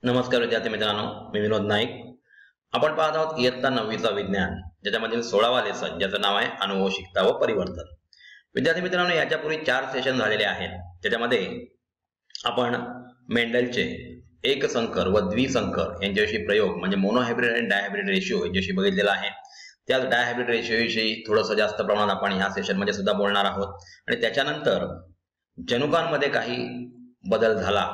नमस्कार विद्यार्थी मित्रांनो, मी विनोद नाईक. आपण पाहत आहोत इयत्ता 9वीचा विज्ञान, ज्याच्यामधील 16वा लेसन, ज्याचं नाव आहे अनुवंशिकता व परिवर्तन. विद्यार्थी मित्रांनो, याच्यापूर्वी 4 सेशन झालेले आहेत, ज्याच्यामध्ये आपण मेंडलचे एकसंकर व द्विसंकर यांच्याविषयी प्रयोग म्हणजे मोनोहायब्रिड आणि डायहायब्रिड रेशिओ यांच्याविषयी बघितलेला आहे. त्याच डायहायब्रिड रेशिओ विषयी थोडंसं जास्त प्रमाणात आपण ह्या सेशन मध्ये सुद्धा बोलणार आहोत. आणि त्याच्यानंतर जनुकांमध्ये काही बदल झाला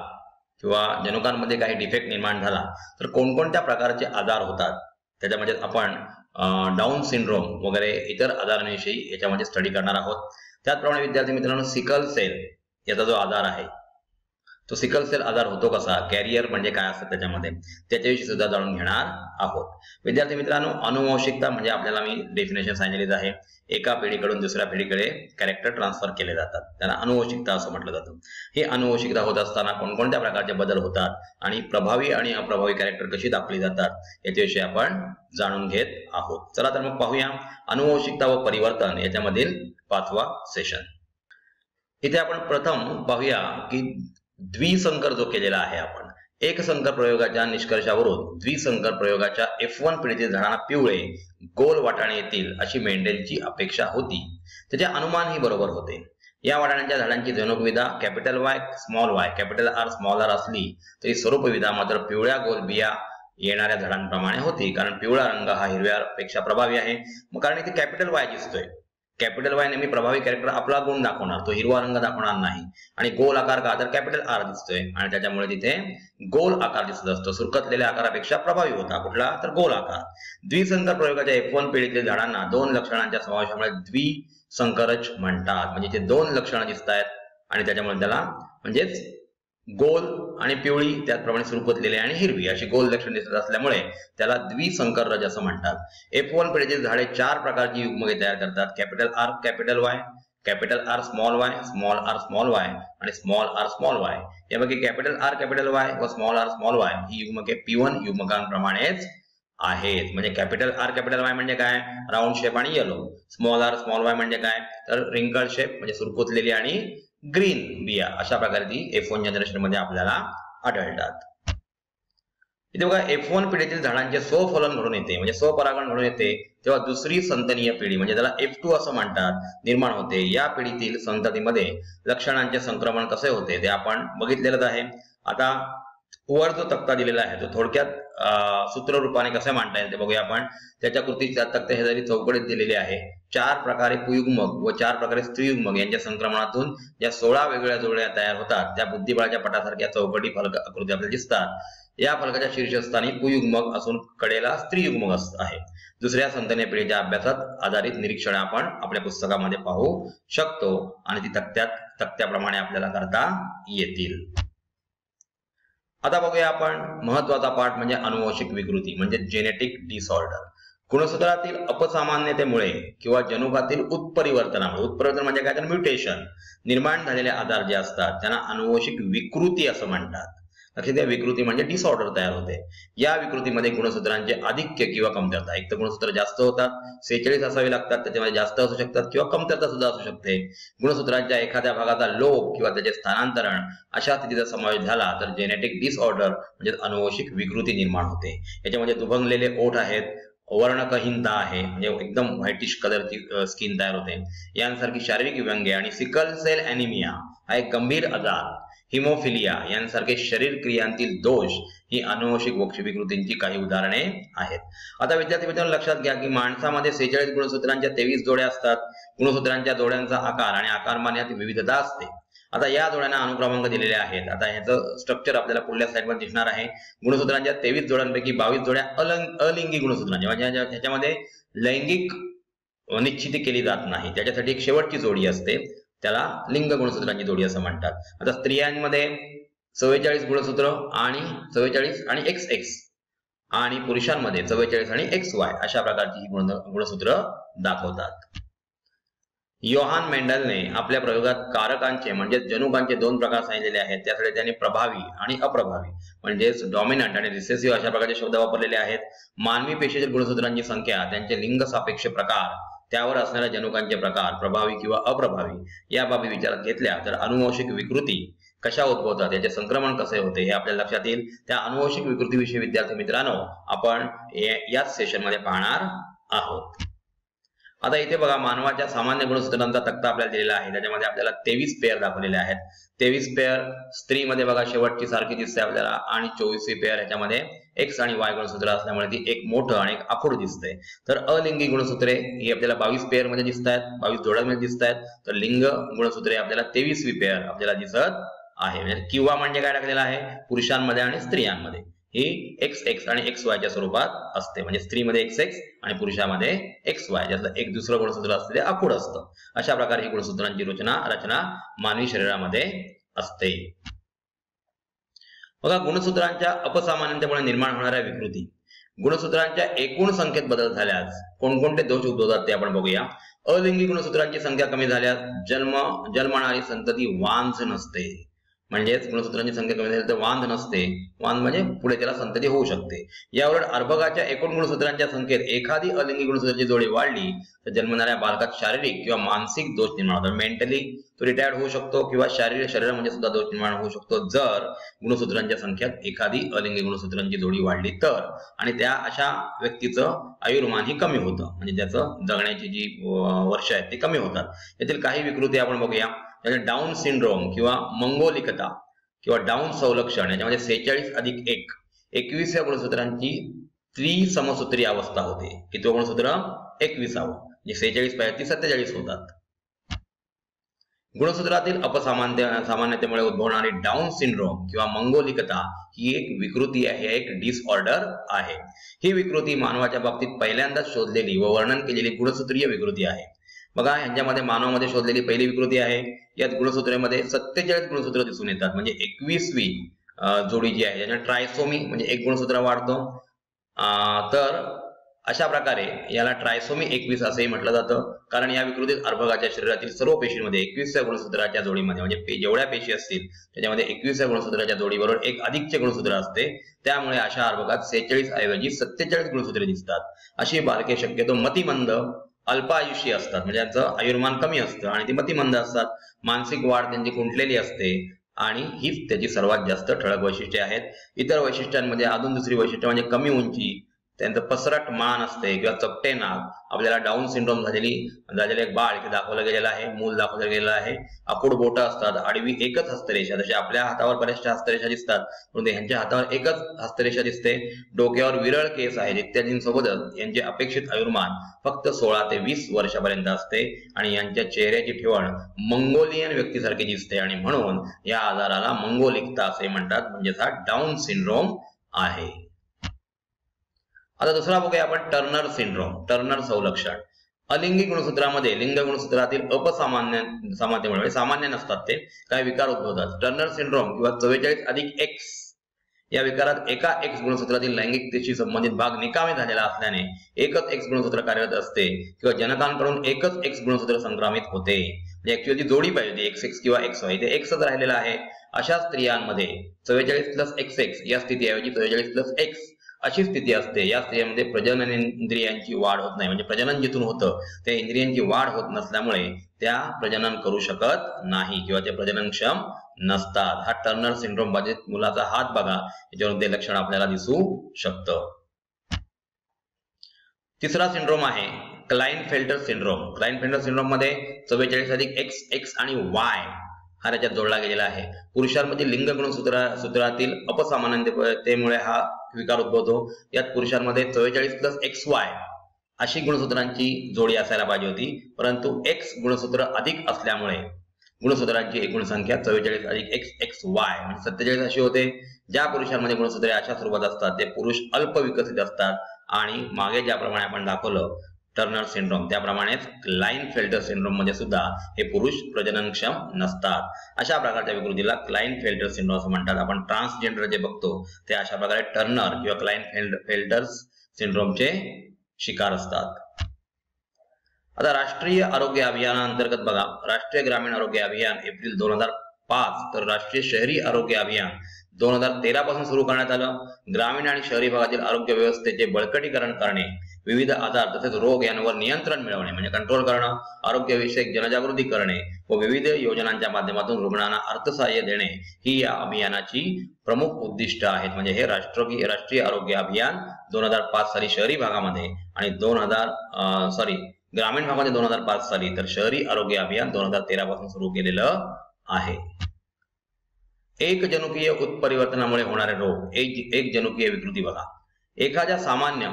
किंवा जनुकांमध्ये काही डिफेक्ट निर्माण झाला तर कोणकोणत्या प्रकारचे आजार होतात, त्याच्यामध्ये आपण डाऊन सिंड्रोम वगैरे इतर आजारांविषयी याच्यामध्ये स्टडी करणार आहोत. त्याचप्रमाणे विद्यार्थी मित्रांनो, सिकल सेल याचा जो आजार आहे तो सिकल सेल आजार होतो कसा, कॅरियर म्हणजे काय असतं त्याच्याविषयी सुद्धा जाणून घेणार आहोत. विद्यार्थी मित्रांनो, अनुवंशिकता म्हणजे आपल्याला मी डेफिनेशन सांगितलेलं आहे, एका पिढीकडून दुसऱ्या पिढीकडे कॅरेक्टर ट्रान्सफर केले जातात, त्याला अनुवंशिकता असं म्हटलं जातं. ही अनुवंशिकता होत असताना कोणकोणत्या प्रकारचे बदल होतात आणि प्रभावी आणि अप्रभावी कॅरेक्टर कशी दाखवली जातात याच्याविषयी आपण जाणून घेत आहोत. चला तर मग पाहूया अनुवंशिकता व परिवर्तन याच्यामधील 5वा सेशन. इथे आपण प्रथम पाहूया की द्विसंकर जो केलेला आहे आपण, एकसंकर प्रयोगाच्या निष्कर्षावरून द्विसंकर प्रयोगाच्या F1 पिढीतील झाडांना पिवळे गोल वाटाणे येतील अशी मेंडेलची अपेक्षा होती. त्याचे अनुमानही बरोबर होते. या वाटाण्यांच्या झाडांची जनुकविधा capital Y small y capital R small r असली तरी स्वरूपविधा मात्र पिवळ्या गोल बिया येणाऱ्या झाडांप्रमाणे होती, कारण पिवळा रंग हा हिरव्यापेक्षा प्रभावी आहे. मग कारण इथे कॅपिटल Y दिसतोय, कॅपिटल Y नेहमी प्रभावी कॅरेक्टर आपला गुण दाखवणार, तो हिरवा रंग दाखवणार नाही. आणि गोल आकार का, तर कॅपिटल R दिसतोय आणि त्याच्यामुळे तिथे गोल आकार दिसत असतो. सुरकतलेल्या आकारापेक्षा प्रभावी होता कुठला, तर गोल आकार. द्विसंकर प्रयोगाच्या F1 पिढीतील झाडांना 2 लक्षणांच्या समावेशामुळे द्विसंकरच म्हणतात. म्हणजे ते 2 लक्षणं दिसत आहेत आणि त्याच्यामुळे त्याला म्हणजेच गोल आणि पिवळी, त्याचप्रमाणे सुरकुतलेली आणि हिरवी अशी गोल लक्षण दिसत असल्यामुळे त्याला द्विसंकरज असं म्हणतात. F1 पिढीतील झाडे 4 प्रकारची युग्मके तयार करतात, capital R capital Y, capital R small y, small r small y आणि स्मॉल r स्मॉल y. यापैकी कॅपिटल R कॅपिटल Y व स्मॉल r स्मॉल y ही युग्मके P1 युग्मकांप्रमाणेच आहेत. म्हणजे कॅपिटल R कॅपिटल Y म्हणजे काय, राऊंड शेप आणि yellow. Small r small y म्हणजे काय, तर रिंकल शेप म्हणजे सुरकुतलेली आणि ग्रीन बिया. अशा प्रकारे ती F1 जनरेशन मध्ये आपल्याला आढळतात. इथे बघा, F1 पिढीतील झाडांचे स्वफलन घडून येते म्हणजे स्वपरागण घडून येते तेव्हा दुसरी संतनीय पिढी म्हणजे त्याला F2 असं म्हणतात निर्माण होते. या पिढीतील संततीमध्ये लक्षणांचे संक्रमण कसे होते ते आपण बघितलेलंच आहे. आता वर जो तक्ता दिलेला आहे तो थोडक्यात सूत्र रूपाने कसे मांडता येईल ते बघूया आपण. त्याच्या कृतीच्या तक्ते हे जरी चौकटीत दिलेले आहे. 4 प्रकारे पुयुग्मक व 4 प्रकारे स्त्रीयुग्मक यांच्या संक्रमणातून ज्या 16 वेगवेगळ्या जोड्या तयार होतात त्या बुद्धिबळाच्या पटासारख्या चौकटी फलक आकृती आपल्याला दिसतात. या फलकाच्या शीर्षस्थानी पुयुग्मक असून कडेला स्त्रीयुग्मक आहे. दुसऱ्या संततीय पिढीच्या अभ्यासात आधारित निरीक्षण आपण आपल्या पुस्तकामध्ये पाहू शकतो आणि ती तक्त्याप्रमाणे आपल्याला करता येतील. आता बघूया आपण महत्वाचा पाठ म्हणजे अनुवंशिक विकृती म्हणजे जेनेटिक डिसऑर्डर. गुणसूत्रातील अपसामान्यतेमुळे किंवा जनुकातील उत्परिवर्तनामुळे, उत्परिवर्तन म्हणजे काय तर म्युटेशन, निर्माण झालेले आजार जे असतात त्यांना अनुवंशिक विकृती असं म्हणतात. लक्षात घ्या, विकृती म्हणजे डिसऑर्डर तयार होते. या विकृतीमध्ये गुणसूत्रांचे आधिक्य किंवा कमतरता, एक तर गुणसूत्र जास्त होतात, 46 असावी लागतात, त्याच्यामध्ये जास्त असू शकतात किंवा कमतरता सुद्धा असू शकते. गुणसूत्रांच्या एखाद्या भागाचा लोप किंवा त्याचे स्थानांतरण अशा स्थितीचा समावेश झाला तर जेनेटिक डिसऑर्डर म्हणजे अनुवंशिक विकृती निर्माण होते. याच्यामध्ये दुभंगलेले ओठ आहेत, वर्णकहीनता आहे म्हणजे एकदम व्हाईटिश कलरची स्किन तयार होते, यांसारखी शारीरिक व्यंगे आणि सिकल सेल ॲनिमिया हा एक गंभीर आजार, हिमोफिलिया यांसारखे शरीर क्रियांतील दोष ही अनुवंशिक विकृतींची काही उदाहरणे आहेत. आता विद्यार्थी मित्रांनो, लक्षात घ्या की माणसामध्ये 46 गुणसूत्रांच्या 23 जोड्या असतात. गुणसूत्रांच्या जोड्यांचा आकार आणि आकारमान यात विविधता असते. आता या जोड्यांना अनुक्रमांक दिलेले आहेत. आता ह्याचं स्ट्रक्चर आपल्याला पुढल्या स्लाइडवर दिसणार आहे. गुणसूत्रांच्या 23 जोड्यांपैकी 22 जोड्या अलिंगी गुणसूत्रांच्या म्हणजे ह्याच्यामध्ये लैंगिक निश्चिती केली जात नाही, त्याच्यासाठी एक शेवटची जोडी असते, त्याला लिंग गुणसूत्रांची जोडी असं म्हणतात. आता स्त्रियांमध्ये 44 गुणसूत्र आणि 44 आणि XX आणि पुरुषांमध्ये 44 आणि XY अशा प्रकारची ही गुणसूत्र दाखवतात. योहान मेंडलने आपल्या प्रयोगात कारकांचे म्हणजे जनुकांचे 2 प्रकार सांगितलेले आहेत. त्यासाठी त्यांनी प्रभावी आणि अप्रभावी म्हणजे डॉमिनंट आणि रिसेसिव्ह अशा प्रकारचे शब्द वापरलेले आहेत. मानवी पेशीतील गुणसूत्रांची संख्या, त्यांचे लिंग सापेक्ष प्रकार, त्यावर असणाऱ्या जनुकांचे प्रकार प्रभावी किंवा अप्रभावी या बाबी विचारात घेतल्या तर अनुवंशिक विकृती कशा उद्भवतात, याचे संक्रमण कसे होते हे आपल्या लक्षात येईल. त्या अनुवंशिक विकृतीविषयी विद्यार्थी मित्रांनो आपण याच सेशन मध्ये पाहणार आहोत. आता इथे बघा मानवाच्या सामान्य गुणसूत्रांचा तक्ता आपल्याला दिलेला आहे. त्याच्यामध्ये आपल्याला 23 पेअर दाखवलेले आहेत. 23 पेअर स्त्रीमध्ये बघा शेवटची सारखी दिसते आपल्याला आणि 24वी पेअर ह्याच्यामध्ये एक्स आणि वाय गुणसूत्र असल्यामुळे ती एक मोठं आणि एक आखूड दिसते. तर अलिंगी गुणसूत्रे ही आपल्याला 22 पेअर मध्ये दिसत आहेत, 22 जोड्यांमध्ये दिसत आहेत. तर लिंग गुणसूत्रे आपल्याला 23वी पेअर आपल्याला दिसत आहे. म्हणजे किंवा म्हणजे काय टाकलेलं आहे, पुरुषांमध्ये आणि स्त्रियांमध्ये ही XX आणि XY च्या स्वरूपात असते. म्हणजे स्त्रीमध्ये XX आणि पुरुषामध्ये XY, ज्याचं एक दुसरं गुणसूत्र असते ते आखूड असतं. अशा प्रकारे ही गुणसूत्रांची रचना मानवी शरीरामध्ये असते. बघा गुणसूत्रांच्या अपसामान्यतेमुळे निर्माण होणाऱ्या विकृती. गुणसूत्रांच्या एकूण संख्येत बदल झाल्यास कोणकोणते दोष उद्भवतात ते आपण बघूया. अलिंगी गुणसूत्रांची संख्या कमी झाल्यास जन्मणारी संतती वांझ नसते. म्हणजेच गुणसूत्रांची संख्या कमी झाली तर वांध नसते. वांध म्हणजे पुढे त्याला संतती होऊ शकते. याउलट अर्भकाच्या एकूण गुणसूत्रांच्या संख्येत एखादी अलिंगी गुणसूत्राची जोडी वाढली तर जन्मणाऱ्या बालकात शारीरिक किंवा मानसिक दोष निर्माण होतात. मेंटली तो रिटायर्ड होऊ शकतो किंवा शरीरामध्ये सुद्धा दोष निर्माण होऊ शकतो जर गुणसूत्रांच्या संख्येत एखादी अलिंगी गुणसूत्रांची जोडी वाढली तर. आणि त्या अशा व्यक्तीचं आयुर्मान ही कमी होतं. म्हणजे त्याचं जगण्याची जी वर्ष आहेत ती कमी होतात. यातील काही विकृती आपण बघूया. डाऊन सिंड्रोम किंवा मंगोलिकता किंवा डाऊन संलक्षण याच्यामध्ये 46+1 21व्या गुणसूत्रांची त्रिसमसूत्री अवस्था होते. कितवं गुणसूत्र 21व, म्हणजे 46 पाहिजे 47 होतात. गुणसूत्रातील अपसामान्यतेमुळे उद्भवणारी डाऊन सिंड्रोम किंवा मंगोलिकता ही एक विकृती आहे, एक डिसऑर्डर आहे. ही विकृती मानवाच्या बाबतीत पहिल्यांदाच शोधलेली व वर्णन केलेली गुणसूत्रीय विकृती आहे. बघा ह्यांच्यामध्ये मानवामध्ये शोधलेली पहिली विकृती आहे. यात गुणसूत्रेमध्ये 47 गुणसूत्र दिसून येतात. म्हणजे 21वी जोडी जी आहे याच्या ट्रायसोमी म्हणजे एक गुणसूत्र वाढतो. तर अशा प्रकारे याला ट्रायसोमी 21 असंही म्हटलं जातं. कारण या विकृतीत अर्भकाच्या शरीरातील सर्व पेशींमध्ये 21व्या गुणसूत्राच्या जोडीमध्ये म्हणजे जेवढ्या पेशी असतील त्याच्यामध्ये 21व्या गुणसूत्राच्या जोडीबरोबर एक अधिकचे गुणसूत्र असते. त्यामुळे अशा अर्भकात 46 ऐवजी 47 गुणसूत्रे दिसतात. अशी बालके शक्यतो मतिमंद अल्पायुषी असतात. म्हणजे त्यांचं आयुर्मान कमी असतं आणि ती मतिमंद असतात. मानसिक वाढ त्यांची खुंटलेली असते आणि हीच त्याची सर्वात जास्त ठळक वैशिष्ट्ये आहेत. इतर वैशिष्ट्यांमध्ये अजून दुसरी वैशिष्ट्य म्हणजे कमी उंची, त्यांचं पसरट मान असते किंवा चपटे नाक. आपल्याला डाऊन सिंड्रोम झालेले एक बाळ इथे दाखवलं गेलेलं आहे, मूल दाखवलं गेलेलं आहे. आखूड बोटं असतात, आडवी एकच हस्तरेषा. जसे आपल्या हातावर बऱ्याचशा हस्तरेषा दिसतात परंतु यांच्या हातावर एकच हस्तरेषा दिसते. डोक्यावर विरळ केस आहेत इत्यादींसोबतच यांचे अपेक्षित आयुर्मान फक्त 16 ते 20 वर्षापर्यंत असते आणि यांच्या चेहऱ्याची ठेवण मंगोलियन व्यक्तीसारखी दिसते आणि म्हणून या आजाराला मंगोलिकता असे म्हणतात. म्हणजेच हा डाऊन सिंड्रोम आहे. आता दुसरा बघूया आपण टर्नर सिंड्रोम, टर्नर संलक्षण. अलिंगी गुणसूत्रामध्ये लिंग गुणसूत्रातील अपसामान्यतेमुळे सामान्य नसतात ते काही विकार उद्भवतात. टर्नर सिंड्रोम किंवा 44+X या विकारात एका X गुणसूत्रातील लैंगिकतेशी संबंधित भाग निकामी झालेला असल्याने एकच X गुणसूत्र कार्यरत असते किंवा जनकांकडून एकच X गुणसूत्र संक्रमित होते. म्हणजे ऍक्च्युअली जोडी पाहिजे XX किंवा XY, ते Xच राहिलेला आहे. अशा स्त्रियांमध्ये 44+XX या स्थितीऐवजी 44+X अशी स्थिती असते. या स्त्रियांमध्ये प्रजनन इंद्रियांची वाढ होत नाही. म्हणजे प्रजनन जिथून होतं त्या इंद्रियांची वाढ होत नसल्यामुळे त्या प्रजनन करू शकत नाही किंवा ते प्रजननक्षम नसतात. हा टर्नर सिंड्रोम बाधित मुलाचा हात बघा, याच्यावरून ते लक्षण आपल्याला दिसू शकतं. तिसरा सिंड्रोम आहे क्लाइनफेल्टर सिंड्रोम. क्लाइनफेल्टर सिंड्रोम मध्ये 44+X, X आणि Y हा त्याच्यात जोडला गेलेला आहे. पुरुषांमध्ये लिंग गुणसूत्रातील अपसामान्यतेमुळे हा विकार उद्भवतो. यात पुरुषांमध्ये 44+XY अशी गुणसूत्रांची जोडी असायला पाहिजे होती, परंतु X गुणसूत्र अधिक असल्यामुळे गुणसूत्रांची एकूण संख्या 44+XY म्हणजे 47 अशी होते. ज्या पुरुषांमध्ये गुणसूत्रे अशा स्वरूपात असतात ते पुरुष अल्प विकसित असतात आणि मागे ज्याप्रमाणे आपण दाखवलं टर्नर सिंड्रोम त्याप्रमाणेच क्लाइनफेल्टर सिंड्रोम मध्ये सुद्धा हे पुरुष प्रजननक्षम नसतात. अशा प्रकारच्या विकृतीला क्लाइनफेल्टर सिंड्रोम असं म्हणतात. आपण ट्रान्सजेंडर जे बघतो ते अशा प्रकारे टर्नर किंवा क्लाइनफेल्टर सिंड्रोमचे शिकार असतात. आता राष्ट्रीय आरोग्य अभियानाअंतर्गत बघा, राष्ट्रीय ग्रामीण आरोग्य अभियान एप्रिल 2005 तर राष्ट्रीय शहरी आरोग्य अभियान 2013 पासून सुरू करण्यात आलं. ग्रामीण आणि शहरी भागातील आरोग्य व्यवस्थेचे बळकटीकरण करणे, विविध आजार तसेच रोग यांवर नियंत्रण मिळवणे म्हणजे कंट्रोल करणं, आरोग्यविषयक जनजागृती करणे व विविध योजनांच्या माध्यमातून रुग्णांना अर्थसहाय्य देणे ही या अभियानाची प्रमुख उद्दिष्ट आहेत. म्हणजे हे राष्ट्रीय आरोग्य अभियान 2005 साली शहरी भागामध्ये आणि ग्रामीण भागामध्ये 2005 साली, तर शहरी आरोग्य अभियान 2013 पासून सुरू केलेलं आहे. एक जनुकीय उत्परिवर्तनामुळे होणारे रोग. एक जनुकीय विकृती बघा. एखाद्या सामान्य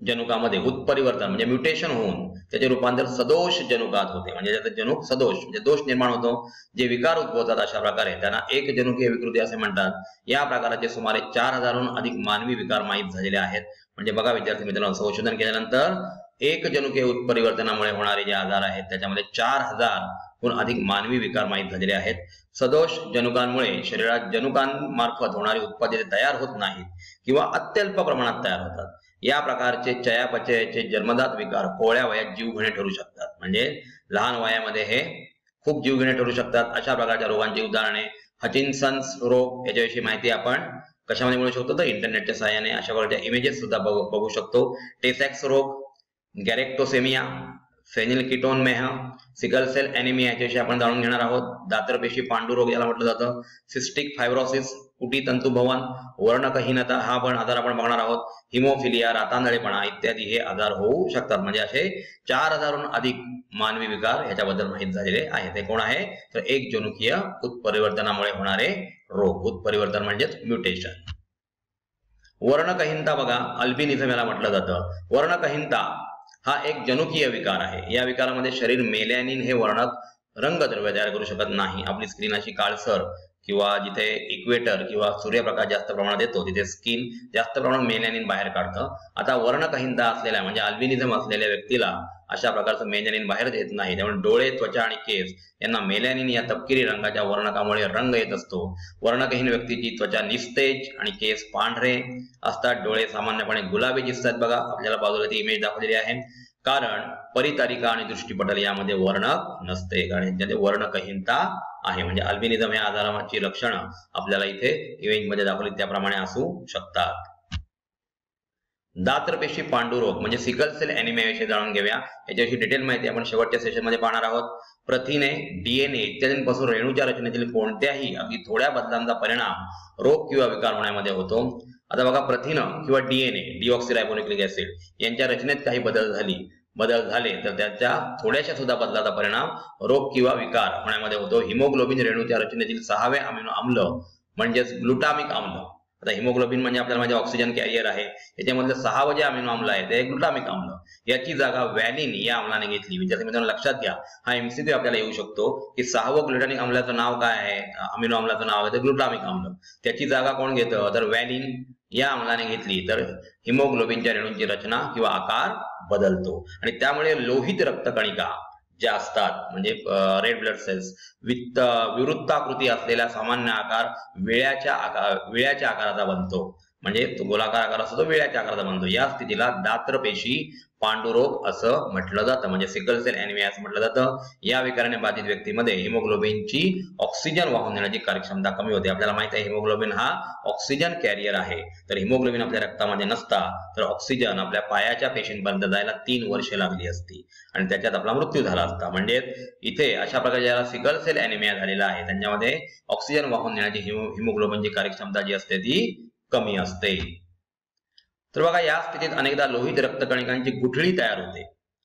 जनुकामध्ये उत्परिवर्तन म्हणजे म्युटेशन होऊन त्याचे रूपांतर सदोष जनुकात होते. म्हणजे त्याचा जनुक सदोष म्हणजे दोष निर्माण होतो, जे विकार उद्भवतात. अशा प्रकारे त्यांना एक जनुकीय विकृती असे म्हणतात. या प्रकाराचे सुमारे 4000हून अधिक मानवी विकार माहीत झालेले आहेत. म्हणजे बघा विद्यार्थी मित्रांनो, संशोधन केल्यानंतर एक जनुकीय उत्परिवर्तनामुळे होणारे जे आजार आहेत त्याच्यामध्ये 4000हून अधिक मानवी विकार माहीत झालेले आहेत. सदोष जनुकांमुळे शरीरात जनुकांमार्फत होणारी उत्पादने तयार होत नाहीत किंवा अत्यल्प प्रमाणात तयार होतात. या प्रकारचे चयापचयाचे जन्मजात विकार कोवळ्या वयात जीवघेणे ठरू शकतात. म्हणजे लहान वयामध्ये हे खूप जीवघेणे ठरू शकतात. अशा प्रकारच्या रोगांची उदाहरणे हचिन्सन्स रोग, याच्याविषयी माहिती आपण कशामध्ये मिळू शकतो तर इंटरनेटच्या सहाय्याने. अशा प्रकारच्या इमेजेस सुद्धा बघू शकतो. टेसेक्स रोग, गॅरेक्टोसेमिया, फेनिलकीटोनमेह, सिकल सेल एनिमिया याच्याविषयी आपण जाणून घेणार आहोत. दातरपेशी पांडुरोग याला म्हटलं जातं. सिस्टिक फायब्रोसिस, कुटी तंतुभवन, वर्णकहीनता हा पण आजार आपण बघणार आहोत. हिमोफिलिया, रातांधळेपणा इत्यादी हे आजार होऊ शकतात. म्हणजे असे 4000हून अधिक मानवी विकार ह्याच्याबद्दल माहित झालेले आहेत. ते कोण आहे तर एक जनुकीय उत्परिवर्तनामुळे होणारे रोग. उत्परिवर्तन म्हणजेच म्युटेशन. वर्णकहीनता बघा, अल्बिनिझम याला म्हटलं जातं. वर्णकहीनता हा एक जनुकीय विकार आहे. या विकारामध्ये शरीर मेलॅनिन हे वर्णक रंगद्रव्य तयार करू शकत नाही. आपली स्किन अशी काळसर किंवा जिथे इक्वेटर किंवा सूर्यप्रकाश जास्त प्रमाणात येतो तिथे स्किन जास्त प्रमाणात मेलॅनिन बाहेर काढतं. आता वर्णकहीनता असलेल्या म्हणजे अल्बिनिझम असलेल्या व्यक्तीला अशा प्रकारचं मेलॅनिन बाहेर येत नाही. त्यामुळे डोळे, त्वचा आणि केस यांना मेलॅनिन या तपकिरी रंगाच्या वर्णकामुळे रंग येत असतो. वर्णकहीन व्यक्तीची त्वचा निस्तेज आणि केस पांढरे असतात. डोळे सामान्यपणे गुलाबी दिसतात. बघा आपल्याला बाजूला ती इमेज दाखवलेली आहे. कारण परितारिका आणि दृष्टीपटल यामध्ये वर्णक नसते, कारण यांच्यामध्ये वर्णकहीनता आहे. म्हणजे अल्बिनिझम या आजाराची लक्षणं आपल्याला इथे इमेज मध्ये दाखवली त्याप्रमाणे असू शकतात. दातरपेशी पांडुरोग म्हणजे सिकल सेल एनिमिया विषयी जाणून घेऊया. याच्याविषयी डिटेल माहिती आपण शेवटच्या सेशन मध्ये पाहणार आहोत. प्रथिने, डीएनए इत्यादींपासून रेणूच्या रचनेतील कोणत्याही अगदी थोड्या बदलांचा परिणाम रोग किंवा विकार होण्यामध्ये होतो. आता बघा, प्रथिनं किंवा डीएनए, डिऑक्सिरायबोन्युक्लिक ऍसिड यांच्या रचनेत काही बदल झाले तर त्याच्या थोड्याशा सुद्धा बदलाचा परिणाम रोग किंवा विकार होण्यामध्ये होतो. हिमोग्लोबिन रेणूच्या रचनेतील 6वे अमिनो आम्ल म्हणजेच ग्लुटामिक आम्ल. आता हिमोग्लोबिन म्हणजे आपल्याला माहिती ऑक्सिजन कॅरियर आहे. याच्यामधलं 6वं जे अमिनो आम्ल आहे ते ग्लुटामिक आम्ल. याची जागा व्हॅलिन या आम्लाने घेतली. विद्यार्थी मित्रांनो लक्षात घ्या, हा एमसीक्यू आपल्याला येऊ शकतो की 6वं ग्लुटामिक आम्लाचं नाव काय आहे, अमिनो आम्लाचं नाव आहे ते ग्लुटामिक आम्ल. त्याची जागा कोण घेतं तर व्हॅलिन या आम्लाने घेतली तर हिमोग्लोबिनच्या रेणूंची रचना किंवा आकार बदलतो आणि त्यामुळे लोहित रक्तकणिका ज्या असतात म्हणजे रेड ब्लड सेल्स विवृत्ताकृती असलेला सामान्य आकार विळ्याच्या आकाराचा बनतो. म्हणजे तो गोलाकार आकार असतो तो विळ्याच्या आकाराचा बनतो. या स्थितीला दात्रपेशी पांडुरोग असं म्हटलं जातं. म्हणजे सिकल सेल एनिमिया असं म्हटलं जातं. या विकाराने बाधित व्यक्तीमध्ये हिमोग्लोबिनची ऑक्सिजन वाहून नेण्याची कार्यक्षमता कमी होते. आपल्याला माहिती आहे हिमोग्लोबिन हा ऑक्सिजन कॅरियर आहे. तर हिमोग्लोबिन आपल्या रक्तामध्ये नसता तर ऑक्सिजन आपल्या पायाच्या पेशींपर्यंत जायला 3 वर्षे लागली असती आणि त्याच्यात आपला मृत्यू झाला असता. म्हणजे इथे अशा प्रकारे ज्याला सिकल सेल एनिमिया झालेला आहे त्यांच्यामध्ये ऑक्सिजन वाहून नेण्याची हिमोग्लोबिनची कार्यक्षमता जी असते ती कमी असते. तर बघा, या स्थितीत अनेकदा लोहित रक्तकणिकांची गुठळी तयार होते.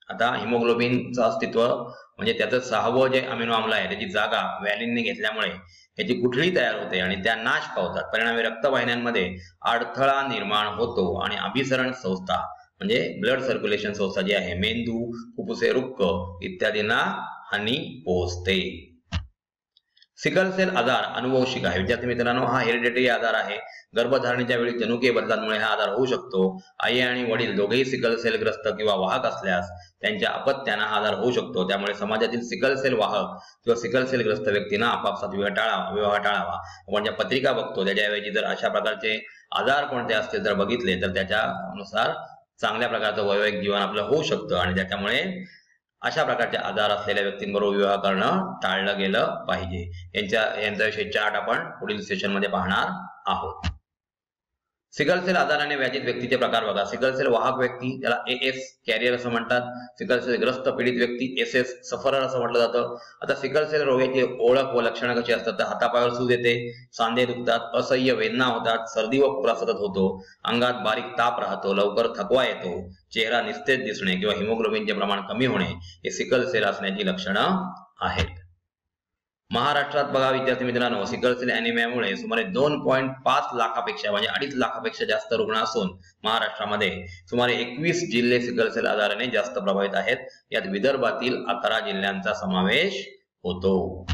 आता हिमोग्लोबिनचं अस्तित्व म्हणजे त्याचं 6वं जे अमिनो आम्ल आहे त्याची जागा व्हॅलिनने घेतल्यामुळे याची गुठळी तयार होते आणि त्या नाश पावतात. परिणामी रक्तवाहिन्यांमध्ये अडथळा निर्माण होतो आणि अभिसरण संस्था म्हणजे ब्लड सर्क्युलेशन संस्था जी आहे, मेंदू, फुफ्फुसे, वृक्क इत्यादींना हानी पोहोचते. सिकल सेल आजार अनुवंशिक आहे. विद्यार्थी मित्रांनो, हा हेरिडिटरी आजार आहे. गर्भधारणेच्या वेळी जनुकीय बदलांमुळे हा आजार होऊ शकतो. आई आणि वडील दोघेही सिकल सेल ग्रस्त किंवा वाहक असल्यास त्यांच्या अपत्याने हा आजार होऊ शकतो. त्यामुळे समाजातील सिकल सेल वाहक किंवा सिकल सेल ग्रस्त व्यक्तींना आपापसात विवाह टाळावा. आपण ज्या पत्रिका बघतो त्याच्याऐवजी जर अशा प्रकारचे आजार कोणते असतील जर बघितले तर त्याच्यानुसार चांगल्या प्रकारचं वैवाहिक जीवन आपलं होऊ शकतं आणि त्याच्यामुळे अशा प्रकारचे आजार असलेल्या व्यक्तींबरोबर विवाह करणं टाळलं गेलं पाहिजे. यांच्याविषयी चार्ट आपण पुढील सेशन मध्ये पाहणार आहोत. सिकल सेल आजाराने व्याधित व्यक्तीचे प्रकार बघा. सिकल सेल वाहक व्यक्ती त्याला एएस कॅरियर असं म्हणतात. सिकल सेल ग्रस्त पीडित व्यक्ती एसएस सफरर असं म्हटलं जातं. आता सिकल सेल रोगाची ओळख व लक्षणं कशी असतात तर हातापायावर सूज येते, सांधे दुखतात, असह्य वेदना होतात, सर्दी व खोकला सतत होतो, अंगात बारीक ताप राहतो, लवकर थकवा येतो, चेहरा निस्तेज दिसणे किंवा हिमोग्लोबिनचे प्रमाण कमी होणे हे सिकल सेल असण्याची लक्षणं आहेत. महाराष्ट्रात बघा विद्यार्थी मित्रांनो, सिकल सेल अॅनिमियामुळे सुमारे 2.5 लाखापेक्षा म्हणजे 2.5 लाखापेक्षा जास्त रुग्ण असून महाराष्ट्रामध्ये सुमारे 21 जिल्हे सिकल सेल आजाराने जास्त प्रभावित आहेत. यात विदर्भातील 11 जिल्ह्यांचा समावेश होतो.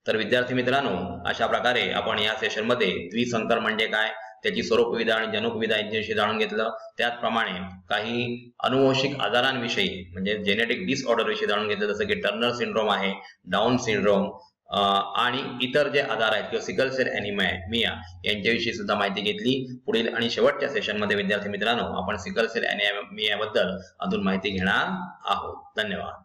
तर विद्यार्थी मित्रांनो, अशा प्रकारे आपण या सेशन मध्ये द्विसंकर म्हणजे काय, त्याची स्वरूपविधा आणि जनुकविधा यांच्याविषयी जाणून घेतलं. त्याचप्रमाणे काही अनुवंशिक आजारांविषयी म्हणजे जेनेटिक डिसऑर्डर विषयी जाणून घेतलं, जसं की टर्नर सिंड्रोम आहे, डाऊन सिंड्रोम आणि इतर जे आजार आहेत किंवा सिकल सेल अॅनिमिया यांच्याविषयी सुद्धा माहिती घेतली. पुढील आणि शेवटच्या सेशन मध्ये विद्यार्थी मित्रांनो आपण सिकल सेल अॅनिमिया बद्दल अजून माहिती घेणार आहोत. धन्यवाद.